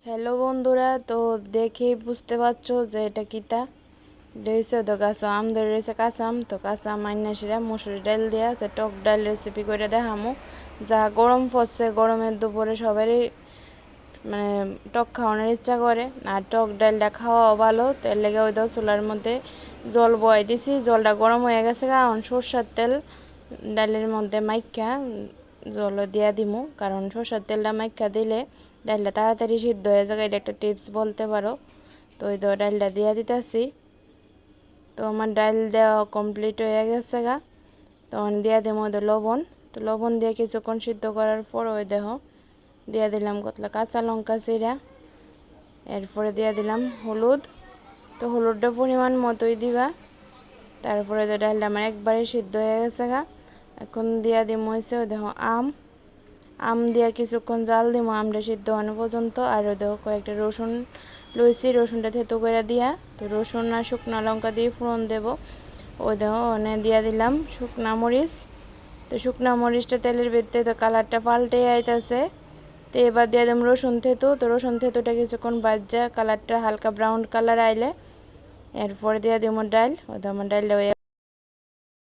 Hello বন্ধুরা, তো দেখেই বুঝতে পারছো যে এটা কিতা রয়েছে। তো গাছ আম ধরে রয়েছে, কাঁচা আম। তো কাঁচা আম আইনাসিরা মুসুরি ডাল দিয়া যে টক ডাল রেসিপি করে দেখামো। যা গরম পড়ছে, গরমের দুপুরে সবারই মানে টক খাওয়ানোর ইচ্ছা করে, আর টক ডালটা খাওয়াও ভালো। তেল লেগে ওই দাও চুলার মধ্যে জল বয়াই দিছি, জলটা গরম হয়ে গেছে। কারণ সরষের তেল ডালের মধ্যে মাইখা জল দিয়া দিমু, কারণ সরষের তেলটা মাইখা দিলে ডালটা তাড়াতাড়ি সিদ্ধ হয়ে যায়। এটা একটা টিপস বলতে পারো। তো ওই তো ডালটা দিয়া দিতেছি। তো আমার ডাল দেওয়া কমপ্লিট হয়ে গেছে গা। তখন দিয়া দিম ওদের লবণ। তো লবণ দিয়ে কিছুক্ষণ সিদ্ধ করার পর ওই দেহ দিয়া দিলাম কতলা কাঁচা লঙ্কা চিরা। এরপরে দিয়া দিলাম হলুদ। তো হলুদটা পরিমাণ মতোই দিবা। তারপরে তো ডালটা আমার একবারে সিদ্ধ হয়ে গেছে গা। এখন দিয়া দিম হয়েছে ওই দেখো আম। আম দিয়া কিছুক্ষণ জাল দিব আমটা সিদ্ধ হওয়ানো পর্যন্ত। আর ওই দেখো কয়েকটা রসুন লইছি, রসুনটা থেতো করে দিয়া। তো রসুন আর শুকনো লঙ্কা দিয়ে ফোড়ন দেবো। ওই দেখো ওনে দিয়া দিলাম শুকনা মরিচ। তো শুকনা মরিচটা তেলের ভিতরে তো কালারটা পাল্টে আইতাছে। তো এবার দিয়ে দিলাম রসুন থেতো। তো রসুন থেতোটা কিছুক্ষণ বাজা কালারটা হালকা ব্রাউন কালার আইলে এরপরে দিয়ে দিব ডাল। ওই আমার ডালটা